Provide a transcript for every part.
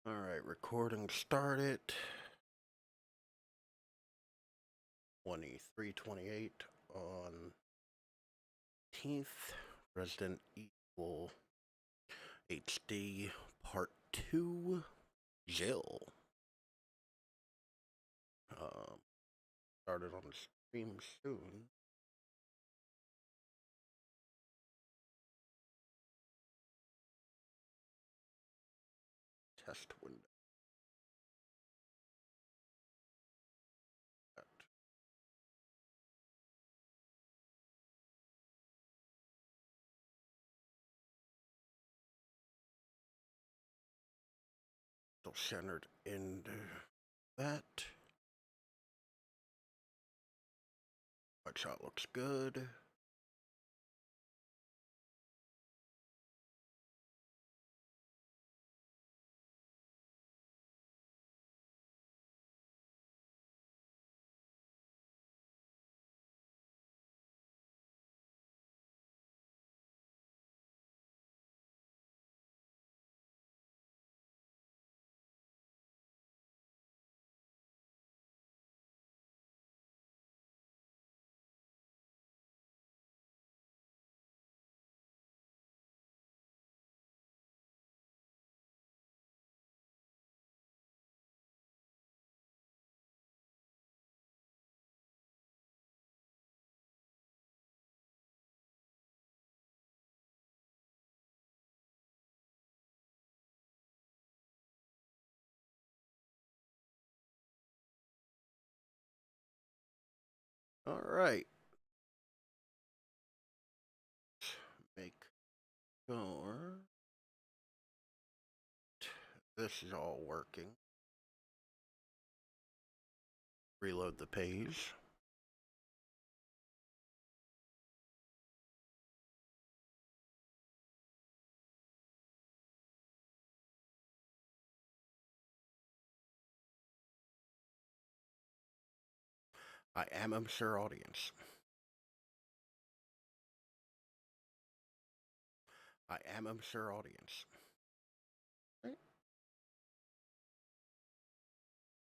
All right, recording started. 23:28 on 10th. Resident Evil HD Part 2. Jill. Started on the stream soon. Test window. Still centered into that. White shot looks good. All right. Make sure this is all working. Reload the page. I am a mature audience. I am a mature audience. Right.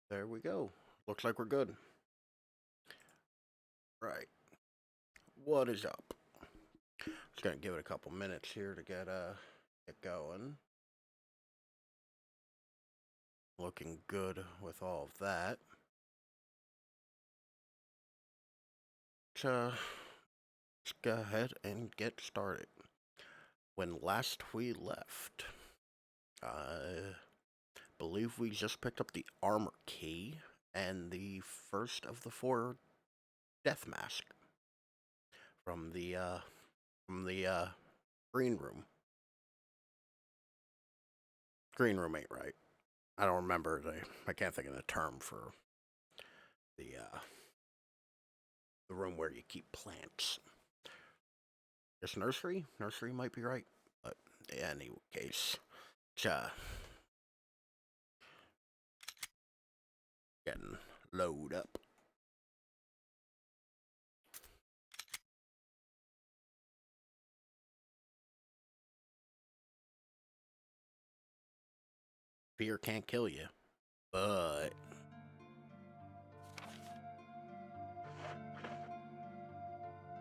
There we go. Looks like we're good. Right. What is up? Just gonna give it a couple minutes here to get going. Looking good with all of that. Let's go ahead and get started. When last we left, I believe we just picked up the armor key and the first of the 4 death mask from the green room. Green room ain't right. I don't remember I can't think of the term for the room where you keep plants. Just nursery? Nursery might be right. But in any case, getting load up. Fear can't kill you, but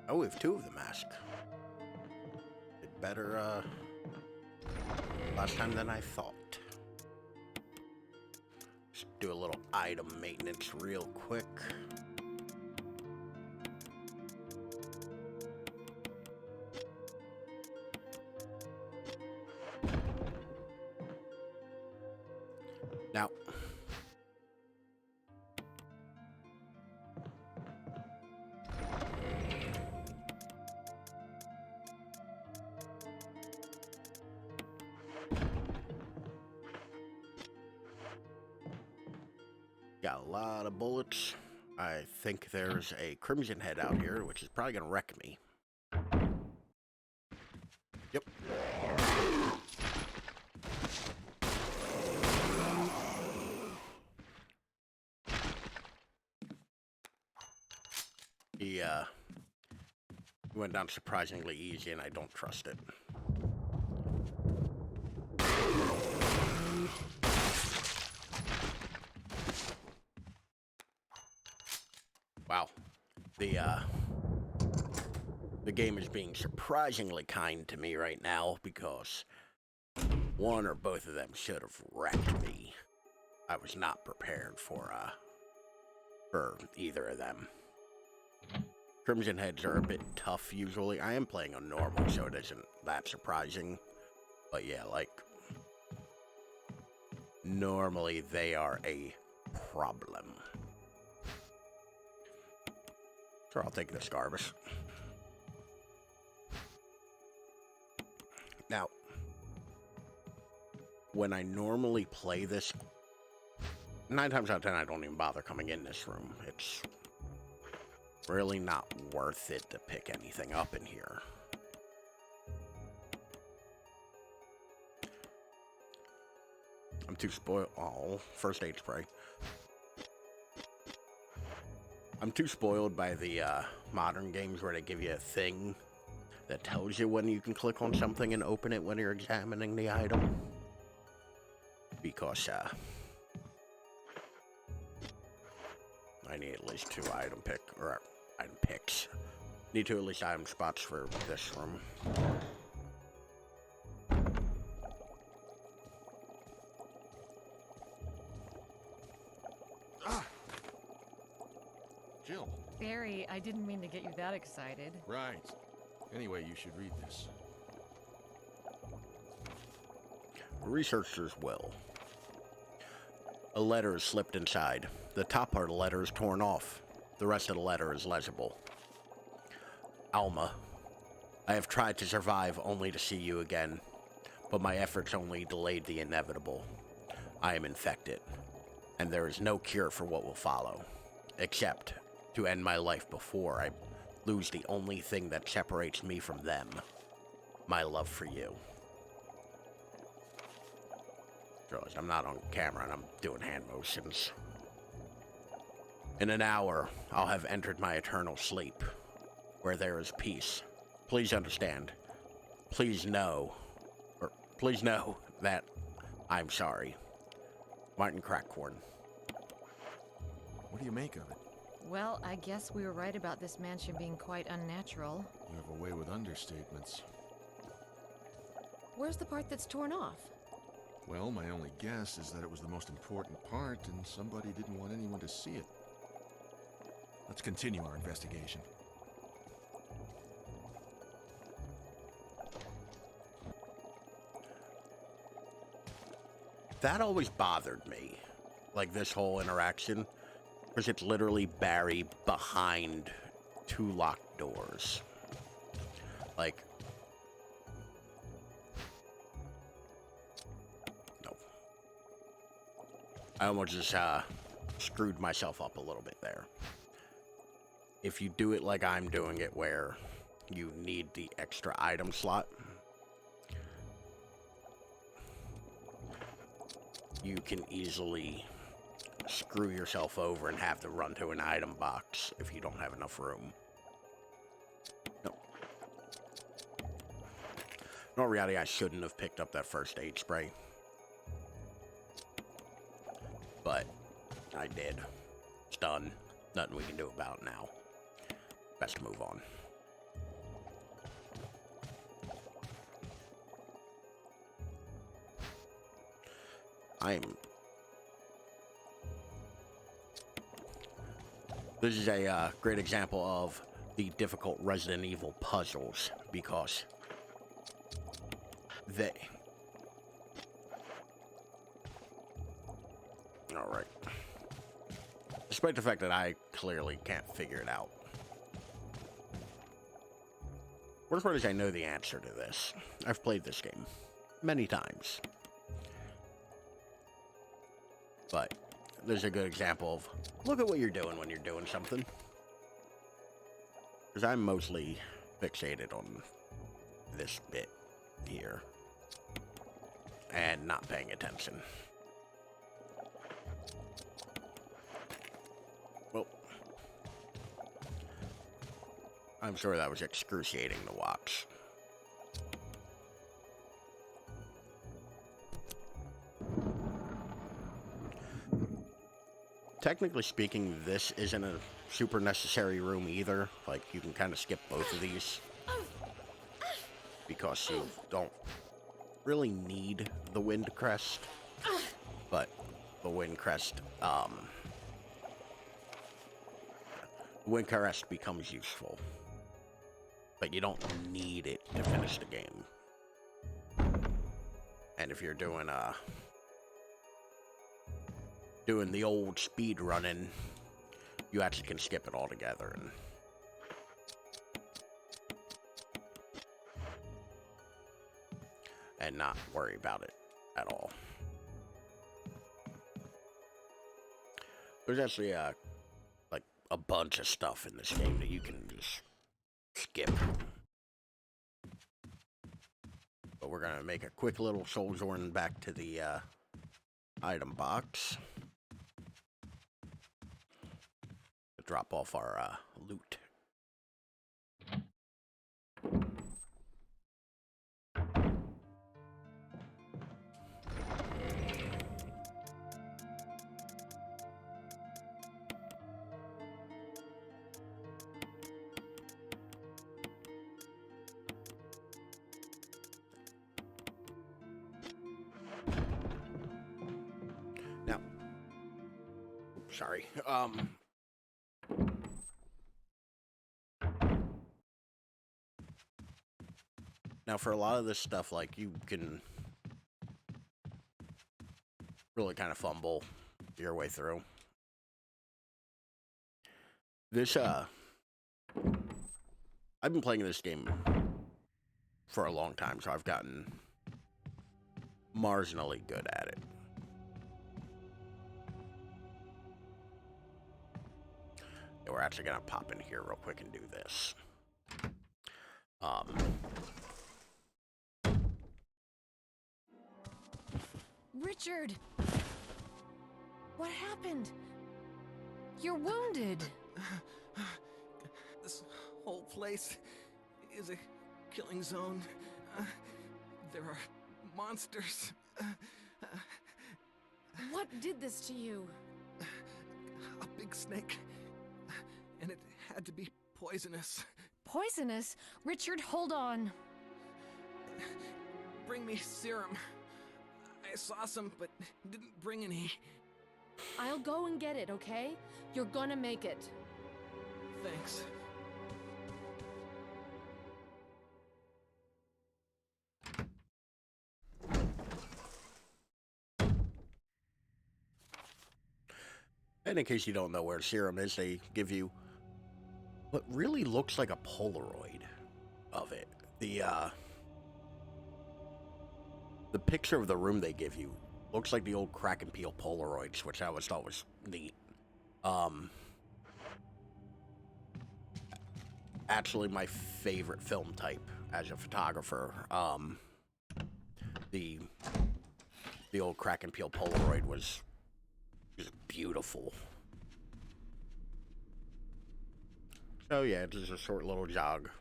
oh, we have 2 of the mask. Did better last time than I thought. Just do a little item maintenance real quick. Now, got a lot of bullets. I think there's a crimson head out here, which is probably gonna wreck me. Yep. He went down surprisingly easy, and I don't trust it. Wow. The game is being surprisingly kind to me right now because one or both of them should have wrecked me. I was not prepared for either of them. Crimson Heads are a bit tough usually. I am playing on normal, so it isn't that surprising. But yeah, like, normally they are a problem. Sure, I'll take this garbage. Now, when I normally play this, 9 times out of 10 I don't even bother coming in this room. It's really not worth it to pick anything up in here. I'm too spoiled. Oh, first aid spray. I'm too spoiled by the modern games where they give you a thing that tells you when you can click on something and open it when you're examining the item. Because I need at least 2 item picks. Need 2 at least item spots for this room. Jill. Barry, I didn't mean to get you that excited. Right. Anyway, you should read this. Researcher's will. A letter is slipped inside. The top part of the letter is torn off. The rest of the letter is legible. Alma, I have tried to survive only to see you again, but my efforts only delayed the inevitable. I am infected, and there is no cure for what will follow, except to end my life before I lose the only thing that separates me from them, my love for you. Realize I'm not on camera and I'm doing hand motions. In an hour, I'll have entered my eternal sleep, where there is peace. Please understand. Please know that I'm sorry. Martin Crackhorn. What do you make of it? Well, I guess we were right about this mansion being quite unnatural. You have a way with understatements. Where's the part that's torn off? Well, my only guess is that it was the most important part and somebody didn't want anyone to see it. Let's continue our investigation. That always bothered me, like this whole interaction, because it's literally Barry behind 2 locked doors. Like, no. I almost just screwed myself up a little bit there. If you do it like I'm doing it, where you need the extra item slot, you can easily screw yourself over and have to run to an item box if you don't have enough room. No. In all reality, I shouldn't have picked up that first aid spray. But I did. It's done. Nothing we can do about it now. Best move on. This is a great example of the difficult Resident Evil puzzles, because they... Alright. Despite the fact that I clearly can't figure it out. Worst part is I know the answer to this. I've played this game many times. But there's a good example of, look at what you're doing when you're doing something. Because I'm mostly fixated on this bit here. And not paying attention. Well, I'm sure that was excruciating to watch. technically speaking, this isn't a super necessary room either. Like, you can kind of skip both of these because you don't really need the wind crest, but the wind crest, wind crest becomes useful, but you don't need it to finish the game. And if you're doing the old speed running, you actually can skip it altogether and not worry about it at all. There's actually like a bunch of stuff in this game that you can just skip. But we're gonna make a quick little sojourn back to the item box to drop off our loot. Now, sorry. Now for a lot of this stuff, like, you can really kind of fumble your way through. This, I've been playing this game for a long time, so I've gotten marginally good at it. Yeah, we're actually gonna pop in here real quick and do this. Richard! What happened? You're wounded. This whole place is a killing zone. There are monsters. What did this to you? A big snake. And it had to be poisonous. Poisonous? Richard, hold on. Bring me serum. I saw some, but didn't bring any. I'll go and get it, okay? You're gonna make it. Thanks. And in case you don't know where serum is, they give you what really looks like a Polaroid of it. The picture of the room they give you looks like the old crack and peel Polaroids, which I always thought was neat. Actually, my favorite film type as a photographer. The old crack and peel Polaroid was just beautiful. So yeah, it's just a short little jog.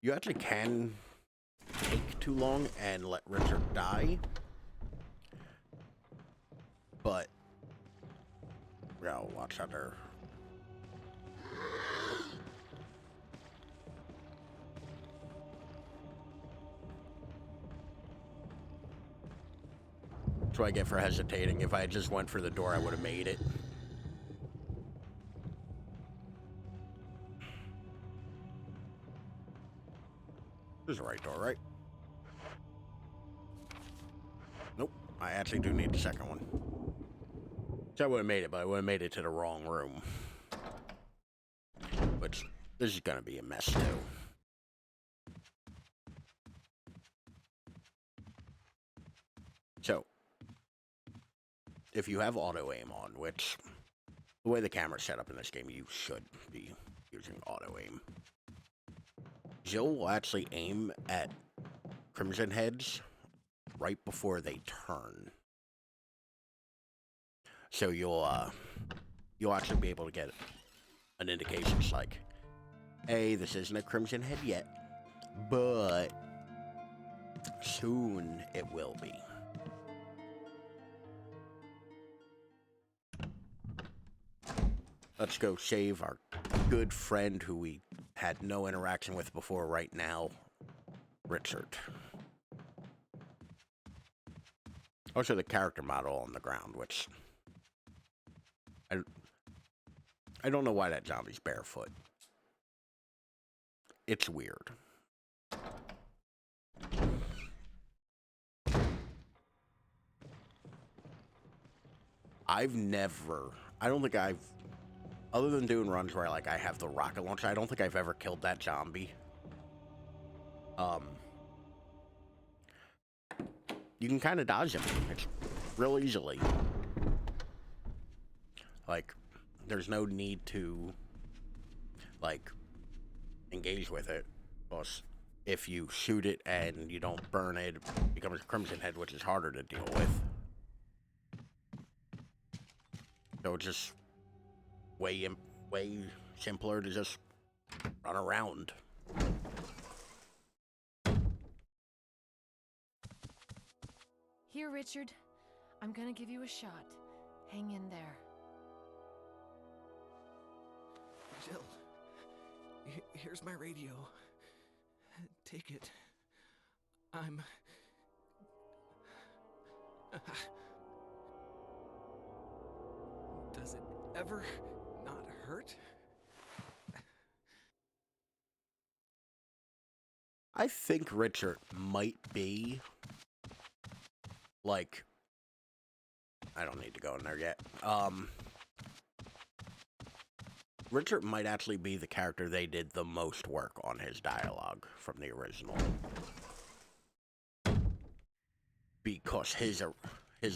You actually can take too long and let Richard die, but watch out there. That's what I get for hesitating. If I had just went for the door, I would have made it. This is the right door, right? Nope. I actually do need the second one. So I would have made it, but I would have made it to the wrong room. Which, this is gonna be a mess, too. So, if you have auto aim on, which the way the camera's set up in this game, you should be using auto aim. Jill will actually aim at Crimson Heads right before they turn. So you'll actually be able to get an indication. It's like, hey, this isn't a Crimson Head yet, but soon it will be. Let's go save our good friend who we had no interaction with before right now, Richard. Also, the character model on the ground, which I don't know why that zombie's barefoot. It's weird. I don't think I've, other than doing runs where like I have the rocket launcher, I don't think I've ever killed that zombie. You can kind of dodge him. It's real easily. Like, there's no need to, like, engage with it. Plus, if you shoot it and you don't burn it, it becomes a Crimson Head, which is harder to deal with. So it's just way simpler to just run around. Here, Richard. I'm gonna give you a shot. Hang in there. Jill, here's my radio. Take it. I'm... Does it ever not hurt? I think Richard might be, like, I don't need to go in there yet. Richard might actually be the character they did the most work on his dialogue from the original. Because his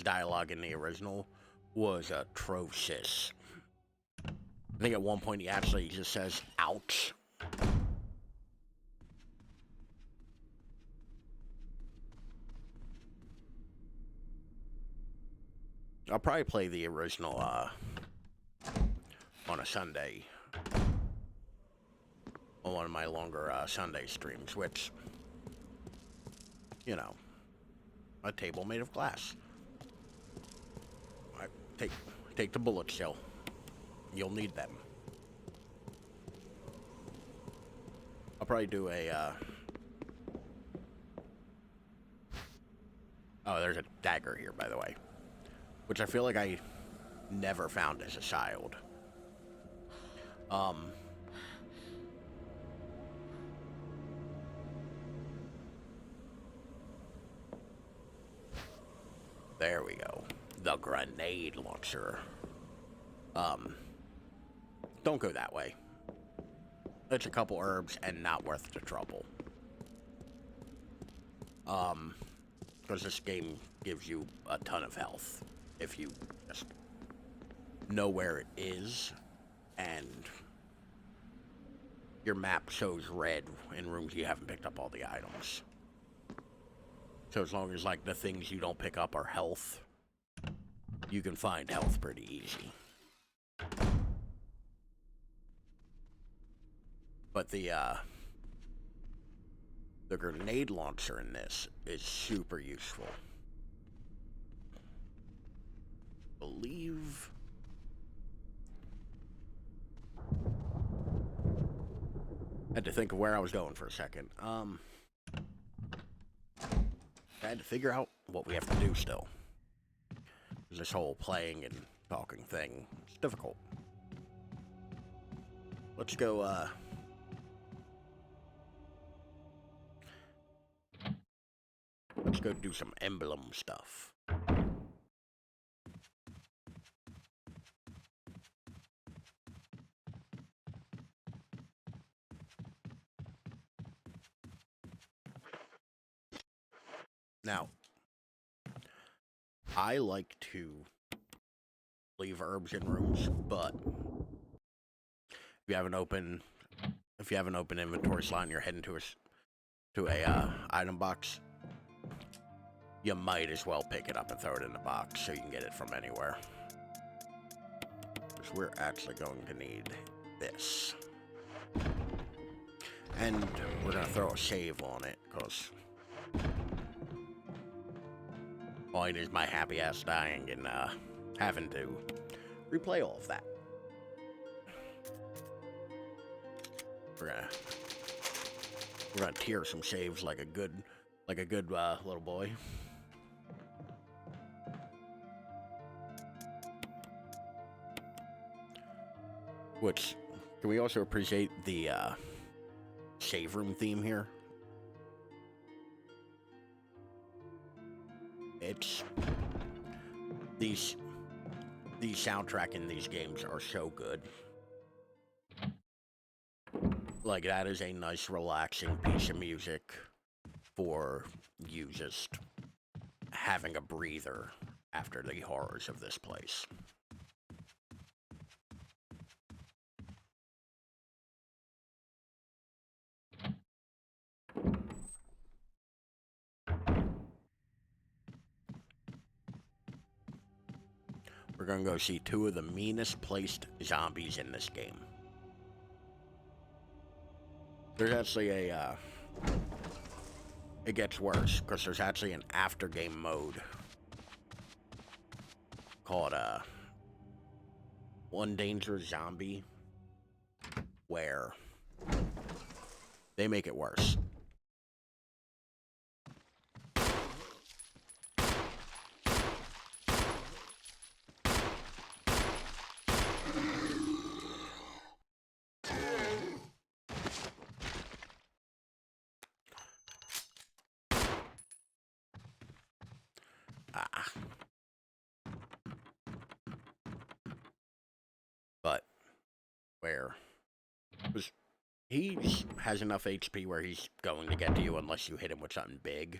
dialogue in the original was atrocious. I think at one point he actually just says, ouch. I'll probably play the original, on a Sunday. On one of my longer, Sunday streams, which, you know, a table made of glass. Take the bullets, Jill. You'll need them. I'll probably do a, oh, there's a dagger here, by the way. Which I feel like I never found as a child. There we go. The grenade launcher. Don't go that way. It's a couple herbs and not worth the trouble. Because this game gives you a ton of health if you just know where it is, and your map shows red in rooms you haven't picked up all the items. So as long as, like, the things you don't pick up are health, you can find health pretty easy. But the grenade launcher in this is super useful. I believe... I had to think of where I was going for a second. I had to figure out what we have to do still. This whole playing and talking thing is difficult. Let's go, let's go do some emblem stuff. Now, I like to leave herbs in rooms, but if you have an open inventory slot and you're heading to a item box, you might as well pick it up and throw it in the box so you can get it from anywhere. Because we're actually going to need this. And we're going to throw a save on it, because point is my happy ass dying and having to replay all of that. We're gonna tear some saves like a good little boy. Which, can we also appreciate the save room theme here? It's these soundtrack in these games are so good. Like, that is a nice, relaxing piece of music for you just having a breather after the horrors of this place. We're gonna go see two of the meanest placed zombies in this game. There's actually a, it gets worse, because there's actually an after-game mode called, One Dangerous Zombie, where they make it worse. But where he has enough HP where he's going to get to you unless you hit him with something big.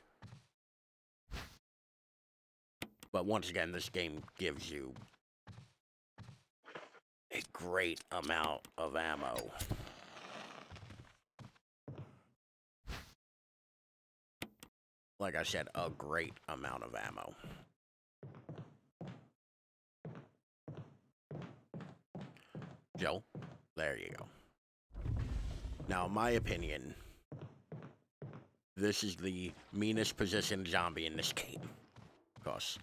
But once again, this game gives you a great amount of ammo. Like I said, a great amount of ammo. Joe, there you go. Now, in my opinion, this is the meanest positioned zombie in this game. Because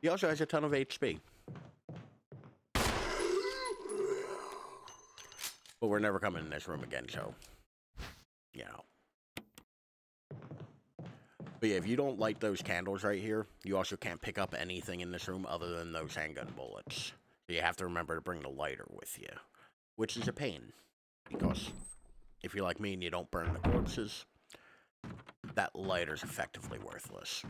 he also has a ton of HP. But we're never coming in this room again, so, you know. But yeah, if you don't light those candles right here, you also can't pick up anything in this room other than those handgun bullets. So you have to remember to bring the lighter with you, which is a pain. Because if you're like me and you don't burn the corpses, that lighter's effectively worthless.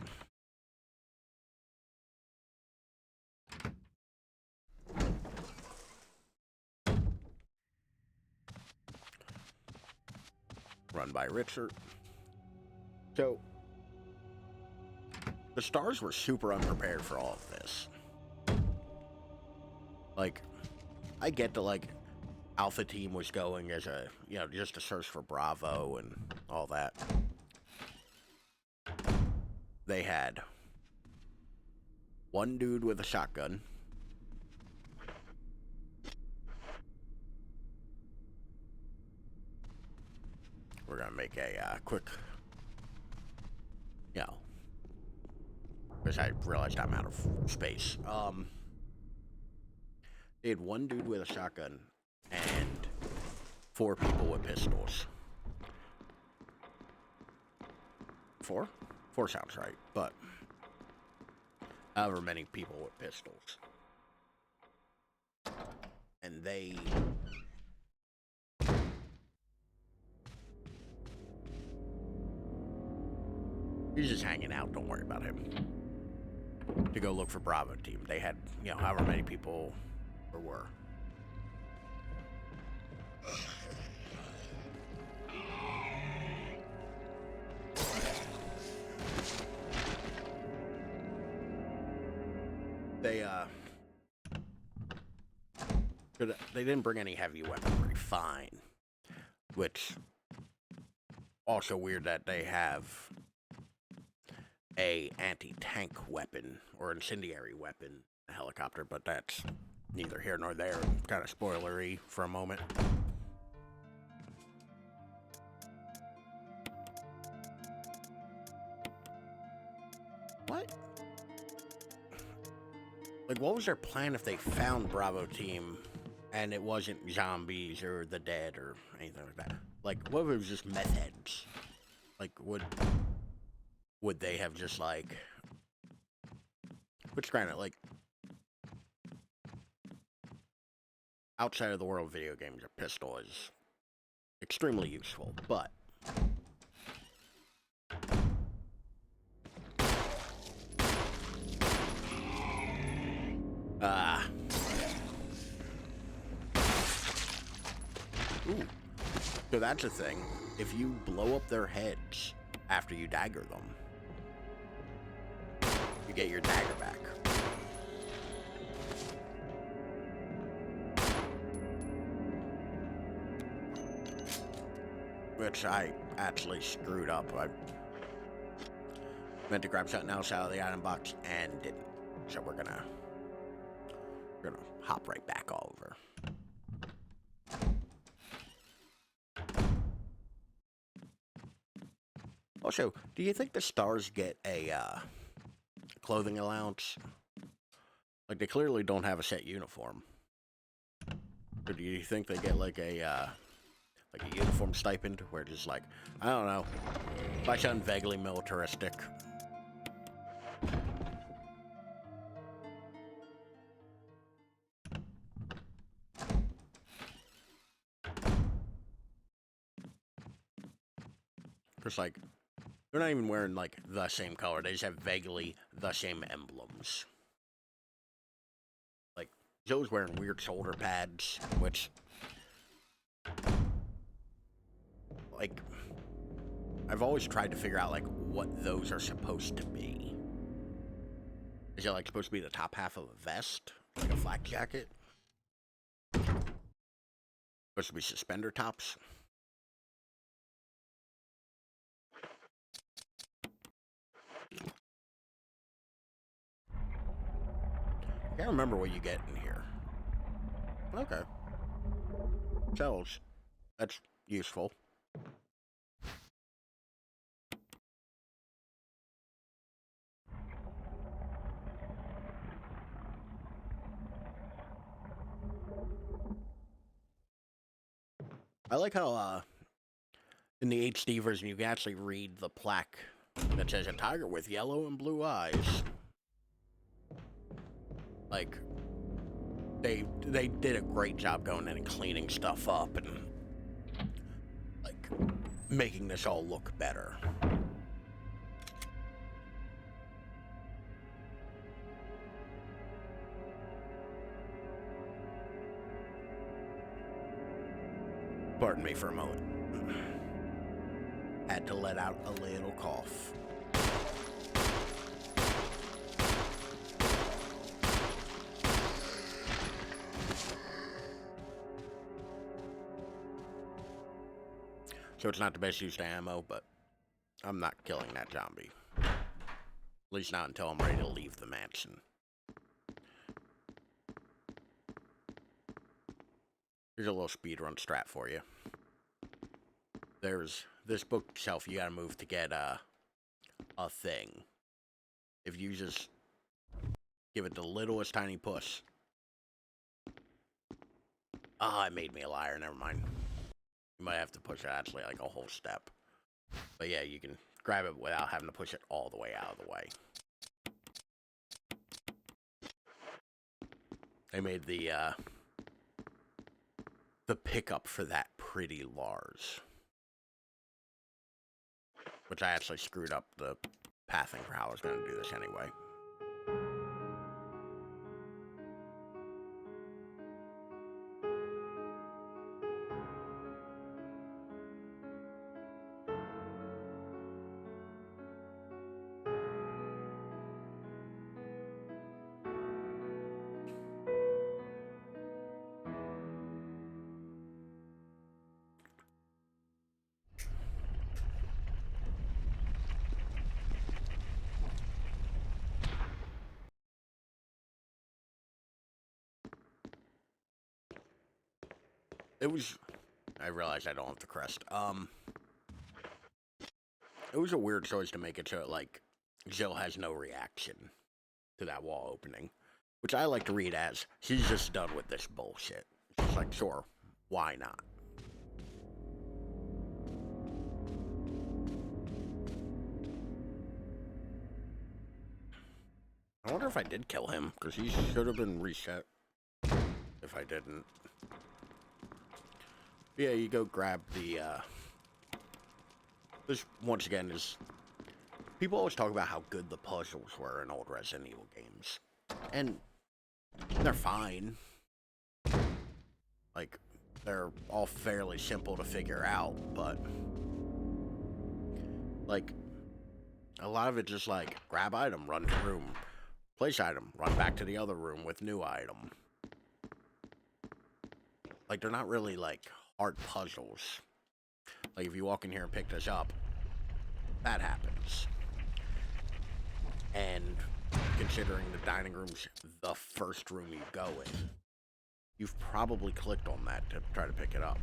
Run by Richard. So, the stars were super unprepared for all of this. Like, I get that, like, Alpha Team was going as a, you know, just a search for Bravo and all that. They had one dude with a shotgun. We're gonna make a quick, you know, because I realized I'm out of space. They had one dude with a shotgun and 4 people with pistols. 4? 4 sounds right, but however many people with pistols. And they... He's just hanging out, don't worry about him. To go look for Bravo Team. They had, you know, however many people there were. They didn't bring any heavy weaponry, fine. Which, also weird that they have a anti-tank weapon or incendiary weapon, a helicopter, but that's neither here nor there. Kind of spoilery for a moment. what was their plan if they found Bravo Team and it wasn't zombies or the dead or anything like that? Like, what if it was just meth heads? Like, would they have just, like... Which, granted, like... Outside of the world of video games, a pistol is extremely useful, but... Ooh. So that's a thing. If you blow up their heads after you dagger them, you get your dagger back. Which I actually screwed up. I meant to grab something else out of the item box and didn't. So we're gonna hop right back over. Also, do you think the stars get a clothing allowance? Like, they clearly don't have a set uniform. Or do you think they get like a uniform stipend where it's just like, I don't know, buy something vaguely militaristic? Because, like, they're not even wearing, like, the same color. They just have vaguely the same emblems. Like, Joe's wearing weird shoulder pads, which... Like, I've always tried to figure out, like, what those are supposed to be. Is it, like, supposed to be the top half of a vest? Like a flak jacket? Supposed to be suspender tops? I can't remember what you get in here. Okay. Cells. That's useful. I like how, in the HD version, you can actually read the plaque that says a tiger with yellow and blue eyes. Like, they did a great job going in and cleaning stuff up and, like, making this all look better. Pardon me for a moment. Had to let out a little cough. So it's not the best use of ammo, but I'm not killing that zombie. At least not until I'm ready to leave the mansion. Here's a little speedrun strat for you. There's this bookshelf you gotta move to get a thing. If you just give it the littlest tiny push. Ah, it made me a liar, never mind. You might have to push it actually like a whole step. But yeah, you can grab it without having to push it all the way out of the way. They made the pickup for that pretty large. Which I actually screwed up the pathing for how I was going to do this anyway. It was... I realized I don't have the crest. It was a weird choice to make it so, like, Jill has no reaction to that wall opening. which I like to read as, she's just done with this bullshit. She's like, sure, why not? I wonder if I did kill him, because he should have been reset if I didn't. Yeah, you go grab the, this, once again, is... People always talk about how good the puzzles were in old Resident Evil games. And they're fine. Like, they're all fairly simple to figure out, but... Like, a lot of it just like, grab item, run to room. Place item, run back to the other room with new item. Like, they're not really, like, hard puzzles. Like, if you walk in here and pick this up, that happens. And considering the dining room's the first room you go in, you've probably clicked on that to try to pick it up.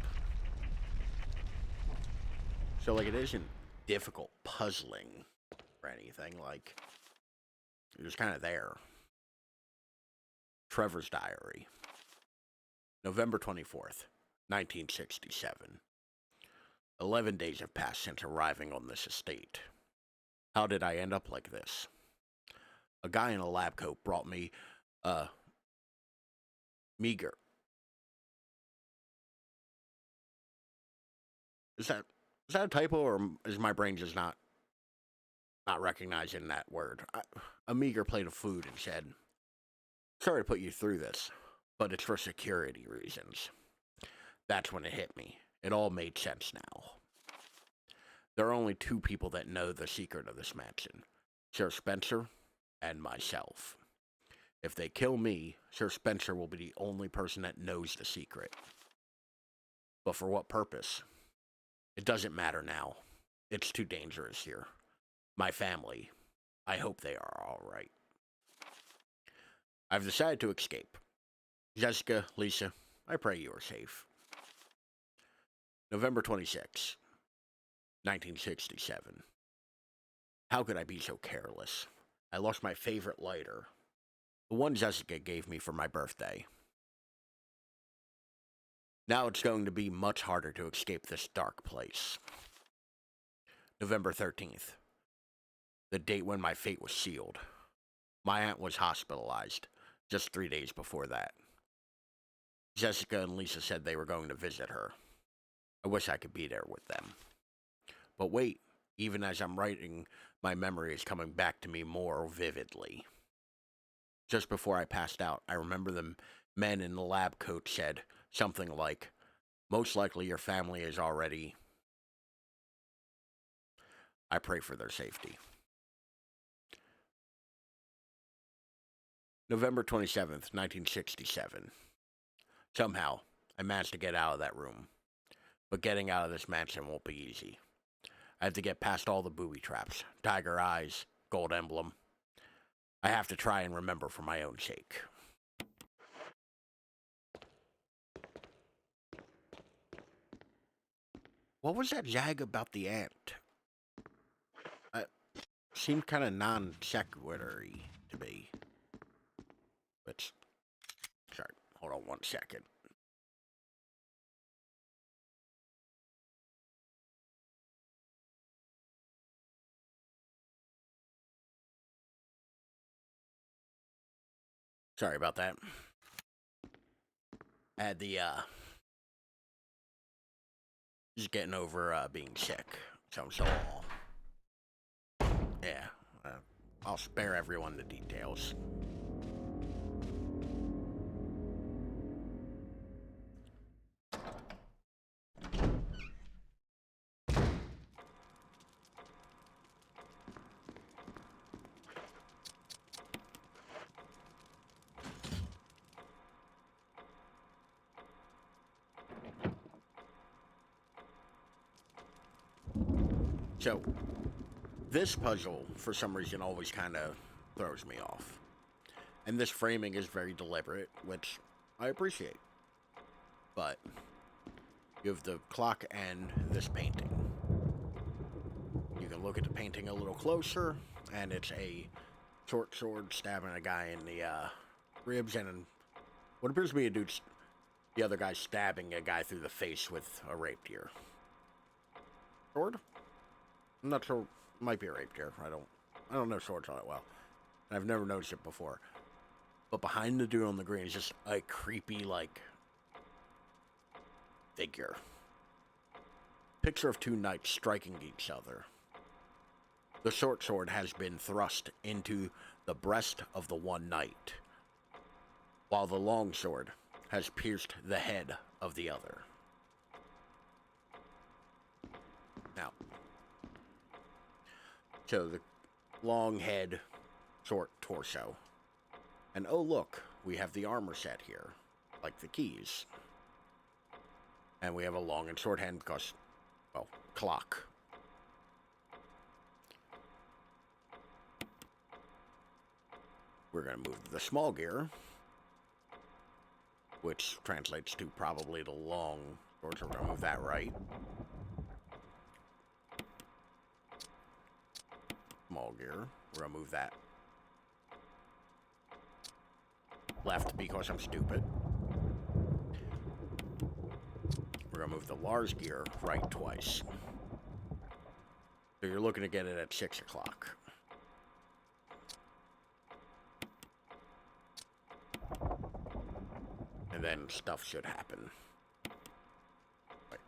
So, like, it isn't difficult puzzling or anything. Like, it was kind of there. Trevor's Diary. November 24th, 1967. 11 days have passed since arriving on this estate. How did I end up like this? A guy in a lab coat brought me, meager. Is that a typo, or is my brain just not recognizing that word? A meager plate of food and said, sorry to put you through this, but it's for security reasons. That's when it hit me. It all made sense now. There are only two people that know the secret of this mansion. Sir Spencer and myself. If they kill me, Sir Spencer will be the only person that knows the secret. But for what purpose? It doesn't matter now. It's too dangerous here. My family, I hope they are all right. I've decided to escape. Jessica, Lisa, I pray you are safe. November 26, 1967. How could I be so careless? I lost my favorite lighter. The one Jessica gave me for my birthday. Now it's going to be much harder to escape this dark place. November 13th. The date when my fate was sealed. My aunt was hospitalized just 3 days before that. Jessica and Lisa said they were going to visit her. I wish I could be there with them. But wait, even as I'm writing, my memory is coming back to me more vividly. Just before I passed out, I remember the men in the lab coat said something like, most likely your family is already... I pray for their safety. November 27th, 1967. Somehow, I managed to get out of that room. But getting out of this mansion won't be easy. I have to get past all the booby traps, tiger eyes, gold emblem. I have to try and remember for my own sake. What was that jag about the ant? Seemed kind of non-sequitur-y to me. But, sorry, hold on 1 second. Sorry about that. I had the, just getting over, being sick. So I'm so, yeah, I'll spare everyone the details. So, this puzzle, for some reason, always kind of throws me off. And this framing is very deliberate, which I appreciate. But, you have the clock and this painting. You can look at the painting a little closer, and it's a short sword stabbing a guy in the ribs, and what appears to be a dude, the other guy stabbing a guy through the face with a rapier. Sword? I'm not sure. Might be a rapier. I don't know swords all that well. I've never noticed it before. But behind the dude on the green is just a creepy, like, figure. Picture of two knights striking each other. The short sword has been thrust into the breast of the one knight, while the long sword has pierced the head of the other. Now, so the long head, short torso. And oh look, we have the armor set here, like the keys. And we have a long and short hand because, well, clock. We're going to move the small gear, which translates to probably the long sword, so we're going to move that right. Small gear, we're going to move that left because I'm stupid. We're going to move the large gear right twice. So you're looking to get it at 6 o'clock. And then stuff should happen. Wait.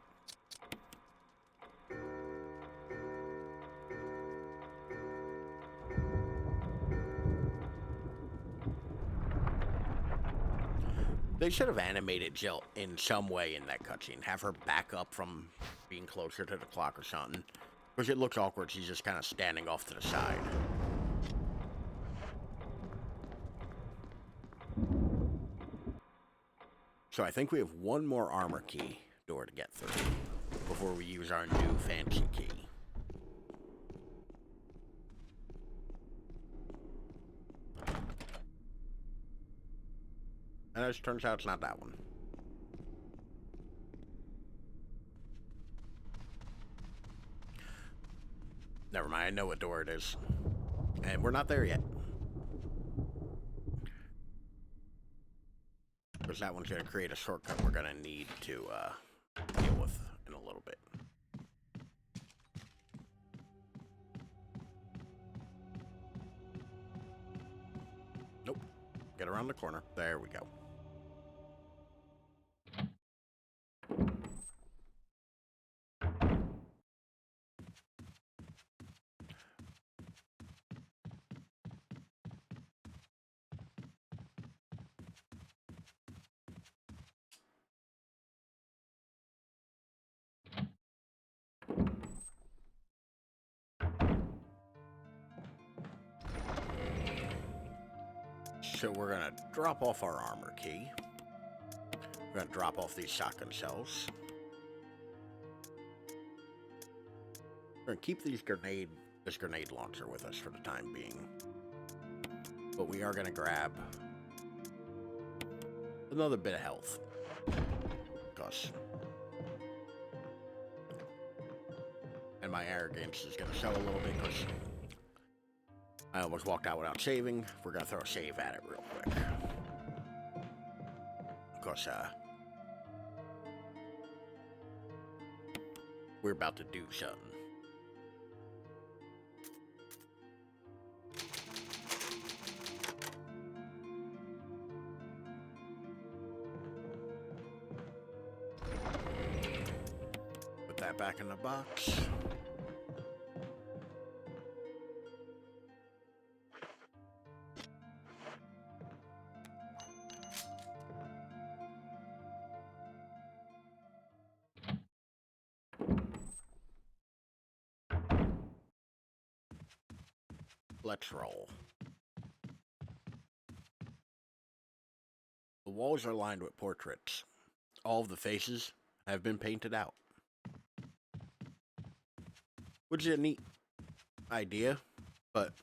They should have animated Jill in some way in that cutscene. Have her back up from being closer to the clock or something. Because it looks awkward. She's just kind of standing off to the side. So I think we have one more armor key door to get through before we use our new fancy key. And as it turns out, it's not that one. Never mind, I know what door it is. And we're not there yet. Because that one's going to create a shortcut we're going to need to deal with in a little bit. Nope. Get around the corner. There we go. So we're going to drop off our armor key. We're going to drop off these shotgun shells. We're going to keep this grenade launcher with us for the time being. But we are going to grab another bit of health. Because... and my arrogance is going to show a little bit because I almost walked out without saving. We're going to throw a save at it real quick. Because, we're about to do something. Put that back in the box. Let's roll. The walls are lined with portraits. All of the faces have been painted out. Which is a neat idea, but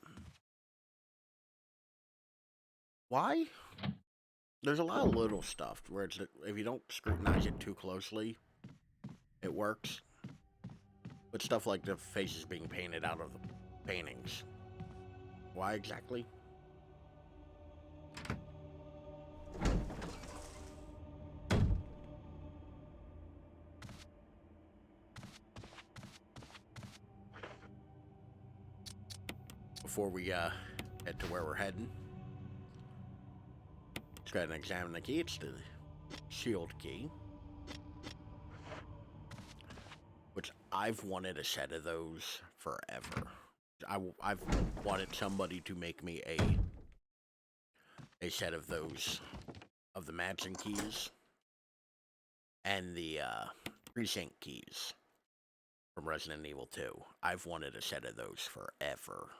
why? There's a lot of little stuff where it's, if you don't scrutinize it too closely, it works. But stuff like the faces being painted out of the paintings. Why exactly? before we head to where we're heading. Let's go ahead and examine the key. It's the shield key, which I've wanted a set of those forever. I've wanted somebody to make me a set of those, of the Madsen keys and the precinct keys from Resident Evil 2. I've wanted a set of those forever.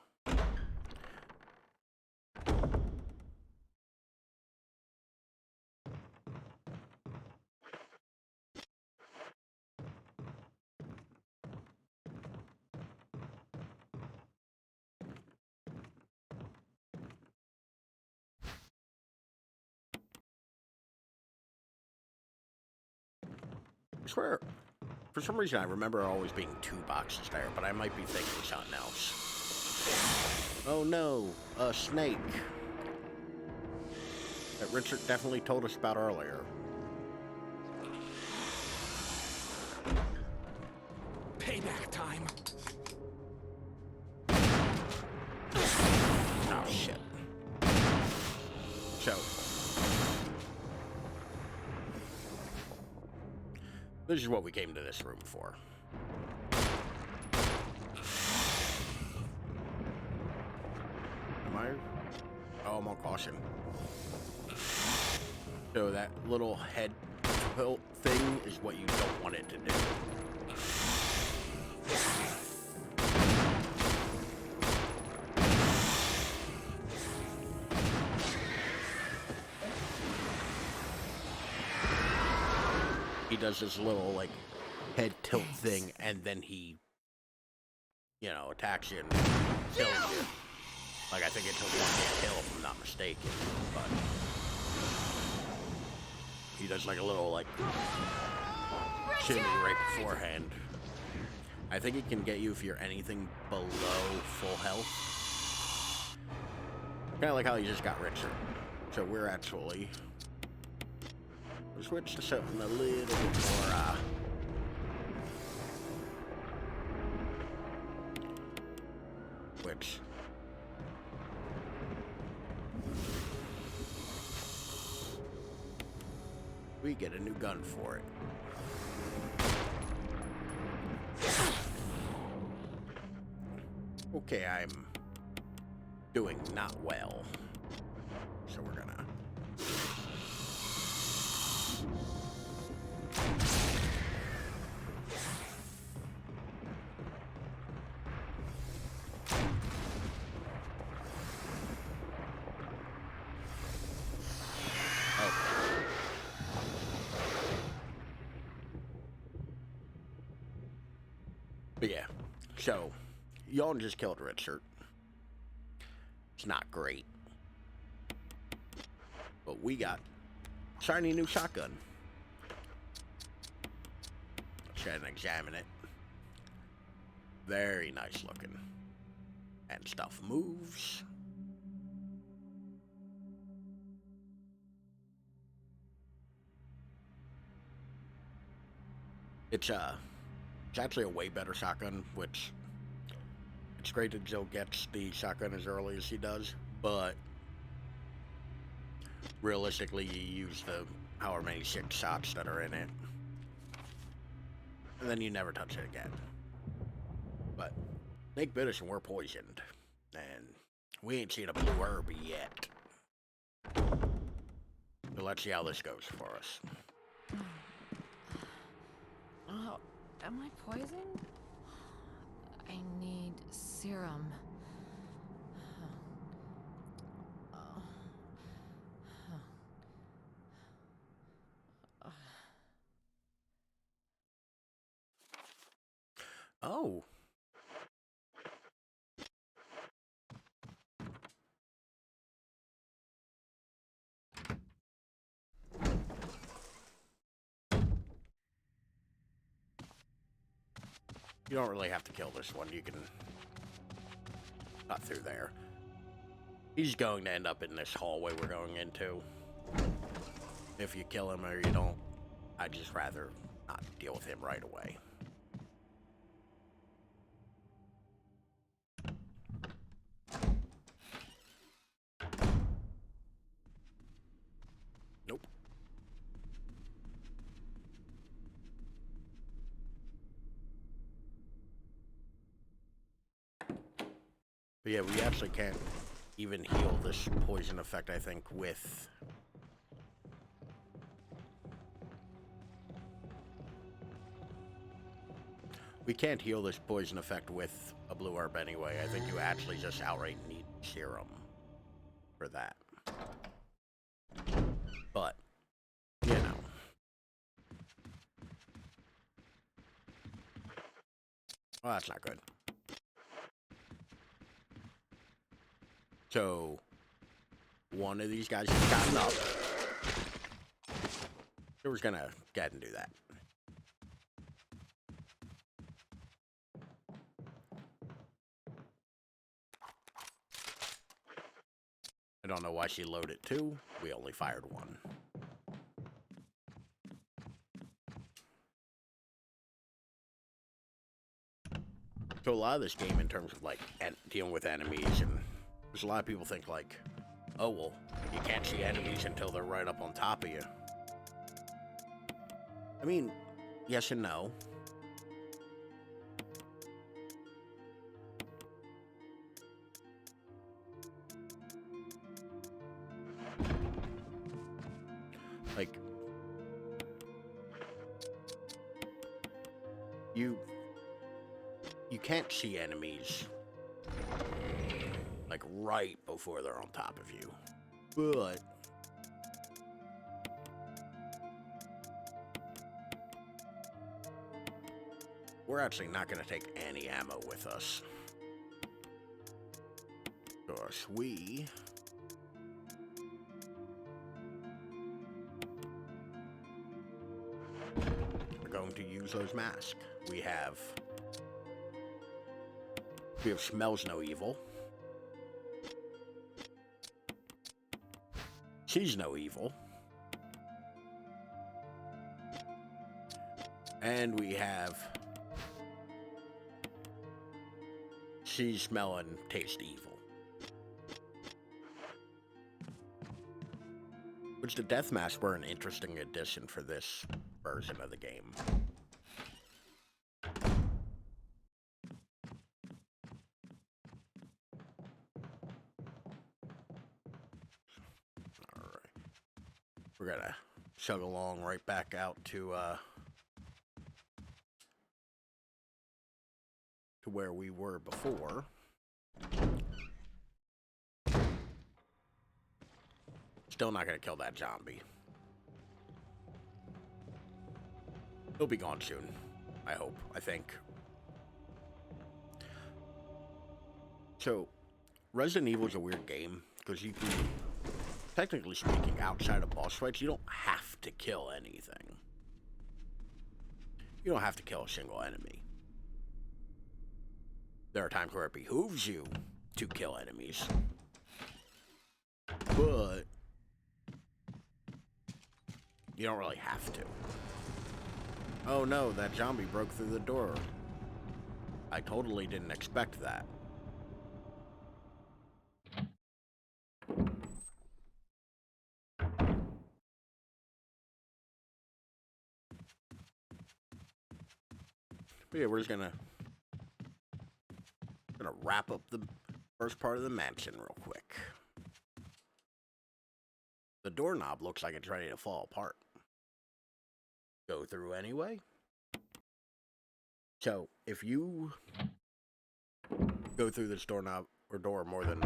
I swear, for some reason I remember always being 2 boxes there, but I might be thinking something else. Oh no, a snake. That Richard definitely told us about earlier. Payback time. Oh shit. So, this is what we came to this room for. Am I? Oh, I'm on caution. So that little head tilt thing is what you don't want it to do. He does this little, like, head tilt thing, and then he, you know, attacks you and kills you. Like, I think it's a one-hit kill, if I'm not mistaken, but he does, like, a little, like, shimmy right beforehand. I think it can get you if you're anything below full health. Kind of like how you just got Richard. So we're actually... switch to something a little bit more, which... we get a new gun for it. Okay, I'm doing not well. So we're gonna... But yeah, so, y'all just killed Richard. It's not great. But we got shiny new shotgun. Let's try and examine it. Very nice looking. And stuff moves. It's actually a way better shotgun, which it's great that Jill gets the shotgun as early as she does, but realistically you use the however many 6 shots that are in it, and then you never touch it again. But Snake bit us and we're poisoned, and we ain't seen a blue herb yet. So let's see how this goes for us. Oh, am I poisoned? I need serum. Oh. You don't really have to kill this one. You can cut through there. He's going to end up in this hallway we're going into. If you kill him or you don't, I'd just rather not deal with him right away. But yeah, we actually can't even heal this poison effect, I think, with... We can't heal this poison effect with a blue herb anyway. I think you actually just outright need serum for that. But, you know. Well, that's not good. So, one of these guys has gotten up. So we're just gonna go ahead and do that. I don't know why she loaded two. We only fired one. So a lot of this game, in terms of like dealing with enemies, and there's a lot of people think like, oh well, you can't see enemies until they're right up on top of you. I mean, yes and no. Like, you can't see enemies like right before they're on top of you, but we're actually not going to take any ammo with us. Gosh, we are going to use those masks. We have smells no evil. She's no evil. And we have she smell and taste evil. Which the death masks were an interesting addition for this version of the game. We're gonna chug along right back out to where we were before. Still not gonna kill that zombie. He'll be gone soon. I hope. I think. So, Resident Evil is a weird game because you can, technically speaking, outside of boss fights, you don't have to kill anything. You don't have to kill a single enemy. There are times where it behooves you to kill enemies. But you don't really have to. Oh no, that zombie broke through the door. I totally didn't expect that. But yeah, we're just gonna wrap up the first part of the mansion real quick. The doorknob looks like it's ready to fall apart. Go through anyway. So, if you go through this doorknob or door more than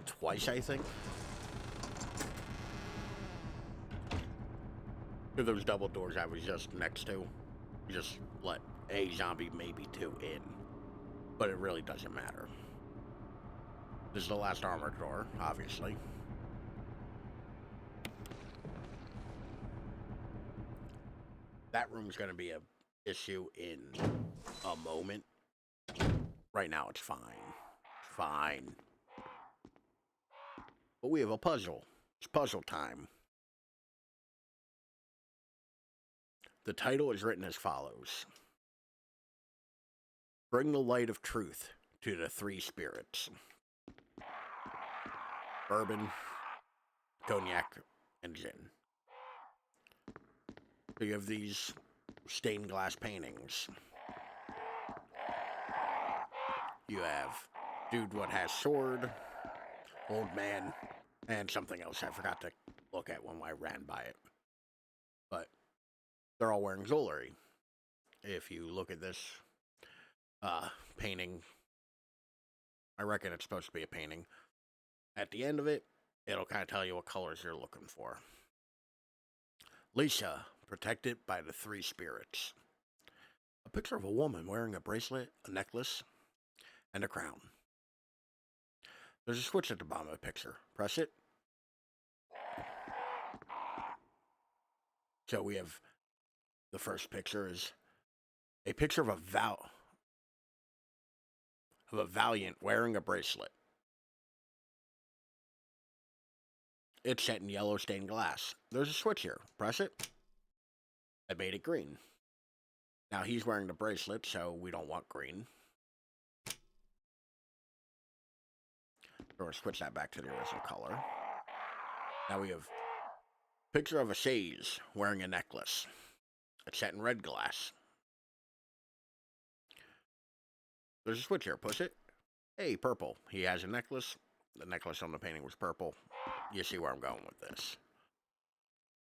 twice, I think. To those double doors I was just next to. You just let a zombie, maybe two, in. But it really doesn't matter. This is the last armored door, obviously. That room's gonna be an issue in a moment. Right now it's fine. It's fine. But we have a puzzle. It's puzzle time. The title is written as follows. Bring the light of truth to the three spirits. Bourbon, cognac, and gin. So you have these stained glass paintings You have dude what has sword, old man, and something else I forgot to look at when I ran by it. But they're all wearing jewelry. If you look at this painting, I reckon it's supposed to be a painting. At the end of it, it'll kind of tell you what colors you're looking for. Lisa, protected by the three spirits. A picture of a woman wearing a bracelet, a necklace, and a crown. There's a switch at the bottom of the picture. Press it. So we have the first picture is a picture of a valiant wearing a bracelet. It's set in yellow stained glass. There's a switch here. Press it. I made it green. Now he's wearing the bracelet, so we don't want green. We're going to switch that back to the original color. Now we have a picture of a sage wearing a necklace. It's set in red glass. There's a switch here. Push it. Hey, purple. He has a necklace. The necklace on the painting was purple. You see where I'm going with this.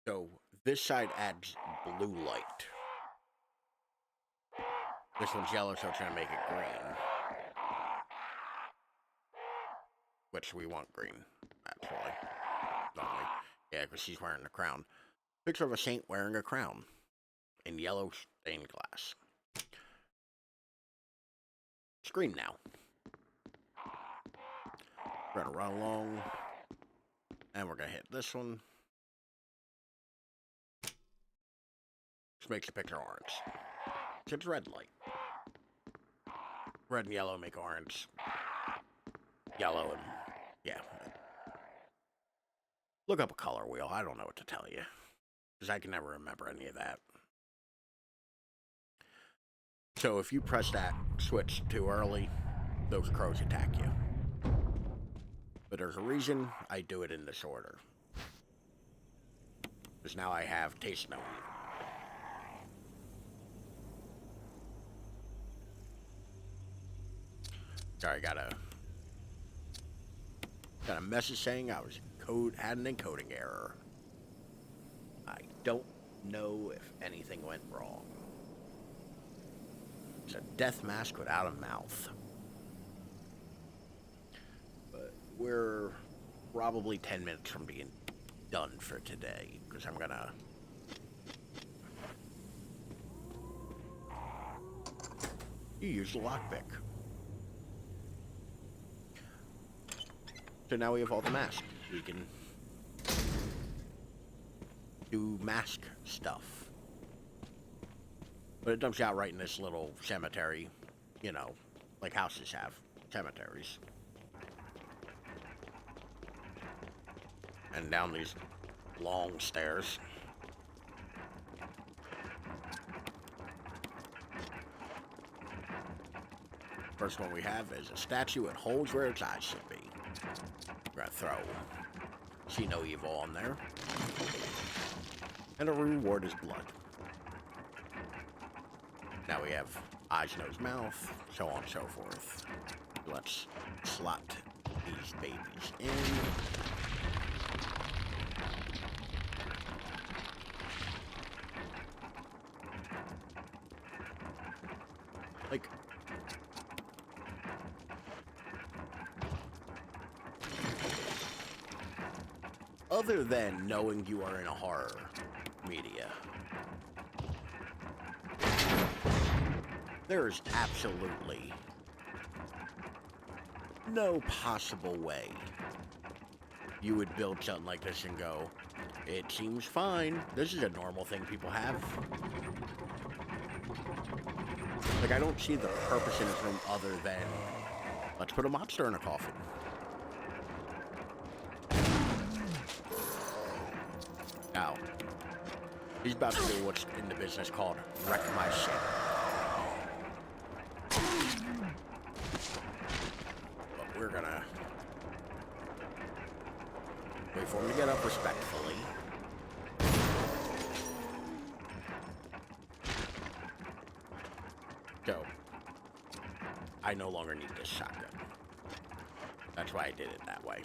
So this side adds blue light. This one's yellow, so it's going to make it green. Which we want green, actually. Only. Yeah, because she's wearing a crown. Picture of a saint wearing a crown in yellow stained glass. It's green now. We're going to run along. And we're going to hit this one. Which makes the picture orange. It's red light. Red and yellow make orange. Yellow and... yeah. Look up a color wheel. I don't know what to tell you. Because I can never remember any of that. So if you press that switch too early, those crows attack you. But there's a reason I do it in this order. Because now I have taste no evil. Sorry, got a message saying I was had an encoding error. I don't know if anything went wrong. It's a death mask without a mouth. But we're probably 10 minutes from being done for today, because I'm gonna... You use the lockpick. So now we have all the masks. We can do mask stuff. But it dumps you out right in this little cemetery, you know, like houses have cemeteries. And down these long stairs. First one we have is a statue. It holds where its eyes should be. We're gonna throw See No Evil on there. And a reward is blood. Now we have eyes, nose, mouth, so on and so forth. Let's slot these babies in. Like, other than knowing you are in a horror media, there is absolutely no possible way you would build something like this and go, it seems fine. This is a normal thing people have. Like, I don't see the purpose in this room other than, let's put a monster in a coffin. Now, he's about to do what's in the business called wreck my shit. But we're gonna wait for him to get up respectfully. So, I no longer need this shotgun. That's why I did it that way.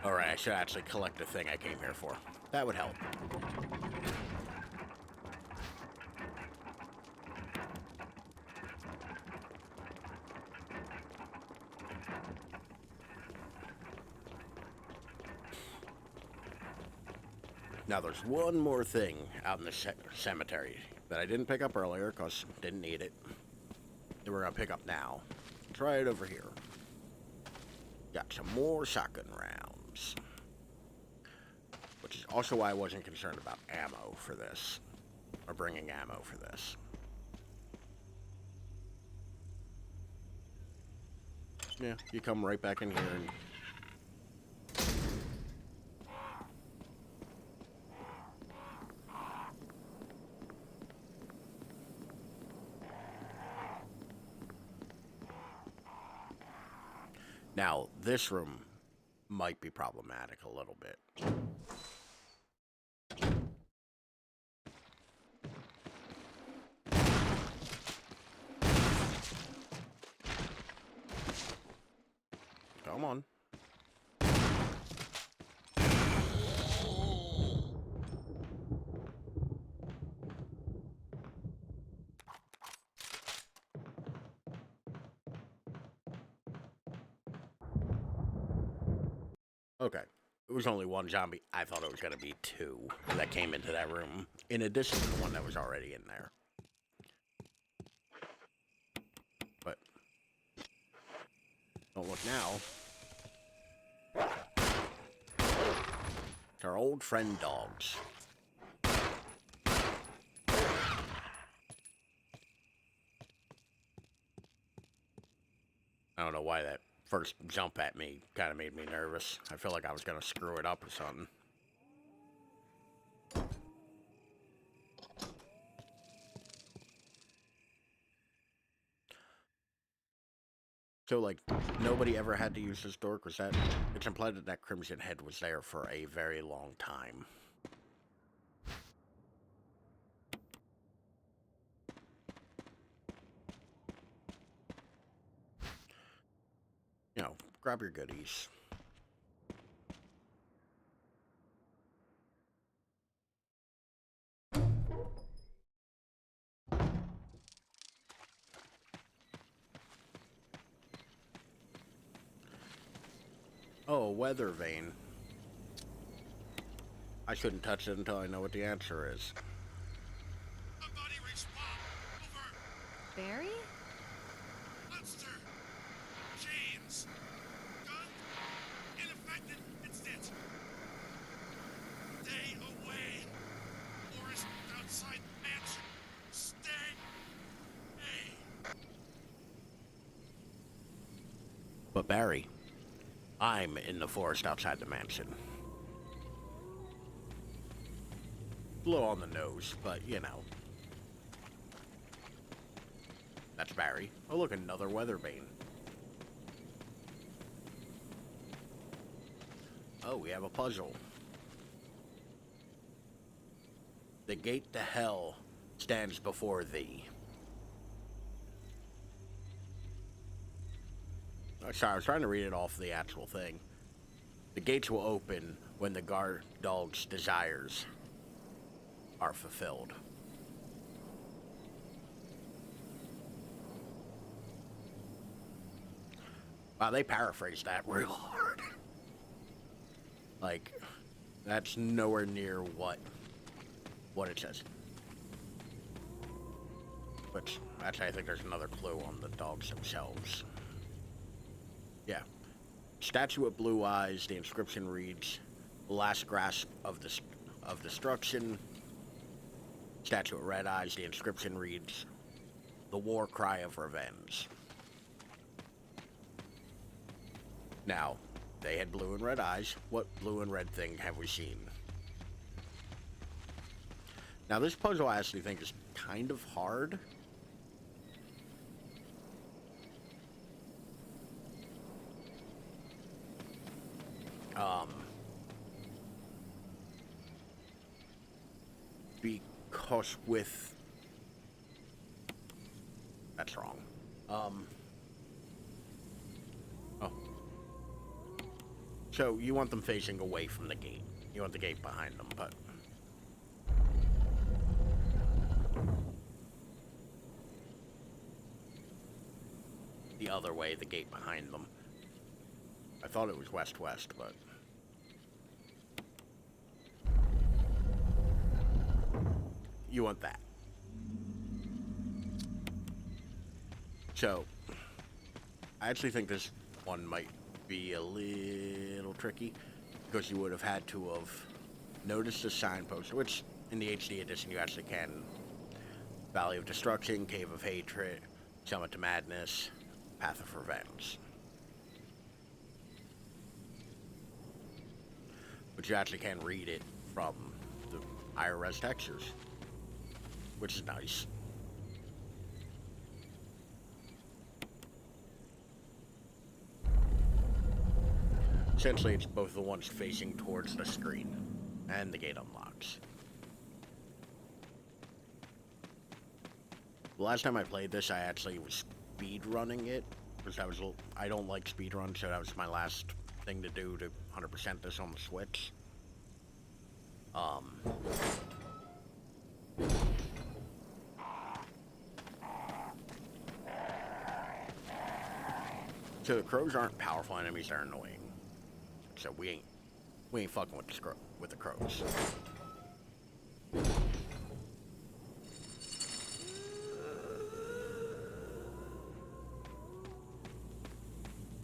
Alright, I should actually collect the thing I came here for. That would help. Now there's one more thing out in the cemetery that I didn't pick up earlier because didn't need it. That we're gonna pick up now. It's right over here. Got some more shotgun rounds. Which is also why I wasn't concerned about ammo for this. Or bringing ammo for this. Yeah, you come right back in here and... Now, this room might be problematic a little bit. Come on. Okay. It was only one zombie. I thought it was going to be two that came into that room, in addition to the one that was already in there. But don't look now. It's our old friend dogs. I don't know why that first jump at me kind of made me nervous. I feel like I was going to screw it up or something. So, like, nobody ever had to use this door? Because it's implied that Crimson Head was there for a very long time. You know, grab your goodies. Oh, weather vane. I shouldn't touch it until I know what the answer is. Somebody respawn! Over! Barry? Monster! James! Gun? Ineffective! It's it! Stay away! Forest outside mansion! Stay! Hey! But Barry, I'm in the forest outside the mansion. A little on the nose, but you know. That's Barry. Oh look, another weather vane. Oh, we have a puzzle. The gate to hell stands before thee. Sorry, I was trying to read it off the actual thing. The gates will open when the guard dog's desires are fulfilled. Wow, they paraphrased that real hard. Like, that's nowhere near what it says. Which, actually, I think there's another clue on the dogs themselves. Yeah. Statue with blue eyes, the inscription reads, last grasp of destruction. Statue with red eyes, the inscription reads, the war cry of revenge. Now, they had blue and red eyes. What blue and red thing have we seen? Now, this puzzle I actually think is kind of hard. Cause with... That's wrong. Oh. So, you want them facing away from the gate. You want the gate behind them, but... the other way, the gate behind them. I thought it was west-west, but... you want that. So, I actually think this one might be a little tricky, because you would have had to have noticed the signpost, which in the HD edition you actually can. Valley of Destruction, Cave of Hatred, Summit to Madness, Path of Revenge. But you actually can read it from the higher res textures, which is nice. Essentially, it's both the ones facing towards the screen, and the gate unlocks. The last time I played this, I actually was speed running it, because I don't like speed runs, so that was my last thing to do to 100% this on the Switch. So the crows aren't powerful enemies; they're annoying. So we ain't fucking with the crows.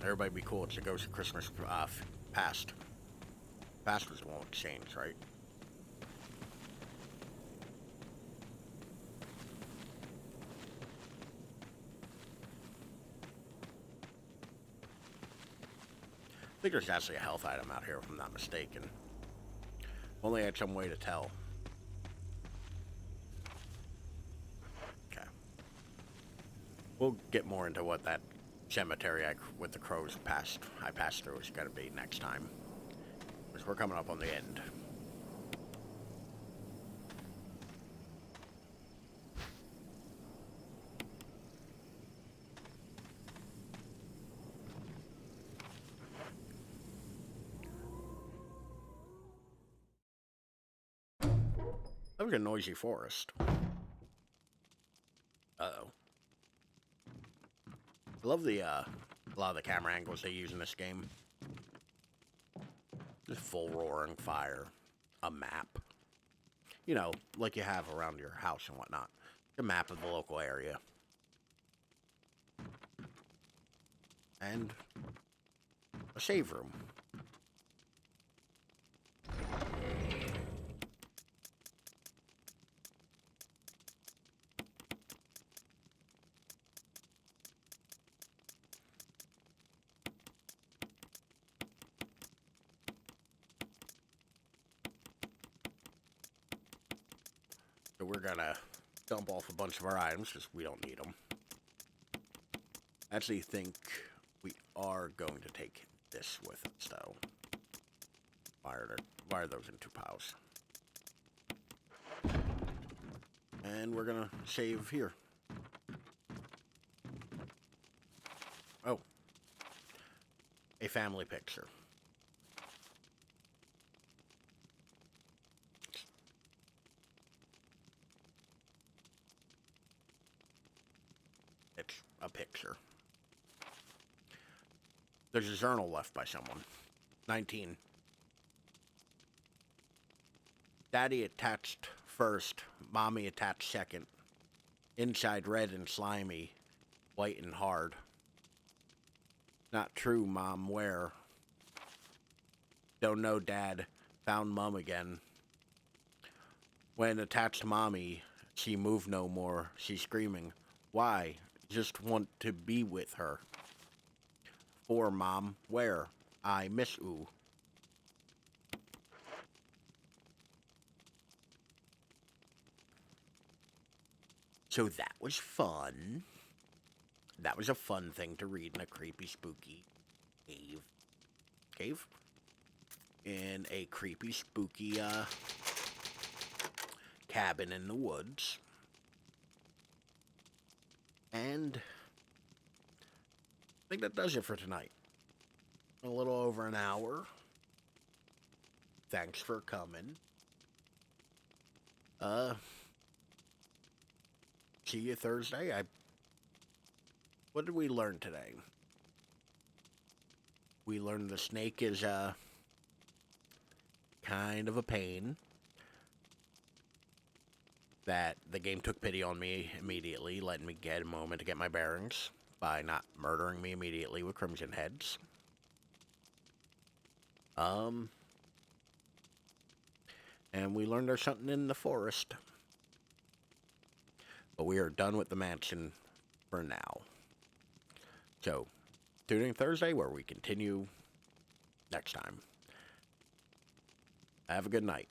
Everybody be cool. It's a Ghost of Christmas Past. Past was the one with chains, right? I think there's actually a health item out here, if I'm not mistaken. Only had some way to tell. Okay. We'll get more into what that cemetery with the crows I passed through is going to be next time. Because we're coming up on the end. That was a noisy forest. Uh-oh. I love the, a lot of the camera angles they use in this game. Just full roaring fire. A map. You know, like you have around your house and whatnot. A map of the local area. And a save room. So we're gonna dump off a bunch of our items because we don't need them. I actually think we are going to take this with us, though. Wire those in 2 piles. And we're gonna save here. Oh. A family picture. It's a picture. There's a journal left by someone. 19. Daddy attached first, Mommy attached second. Inside red and slimy, white and hard. Not true, Mom, where? Don't know, Dad. Found Mom again. When attached Mommy, she moved no more. She's screaming. Why? Just want to be with her. For Mom, where? I miss oo. So that was fun. That was a fun thing to read in a creepy, spooky cave? In a creepy, spooky, cabin in the woods. And I think that does it for tonight. A little over an hour. Thanks for coming. See you Thursday. What did we learn today? We learned the snake is, kind of a pain. That the game took pity on me immediately, letting me get a moment to get my bearings by not murdering me immediately with Crimson Heads. And we learned there's something in the forest. But we are done with the mansion for now. So, tune in Thursday where we continue next time. Have a good night.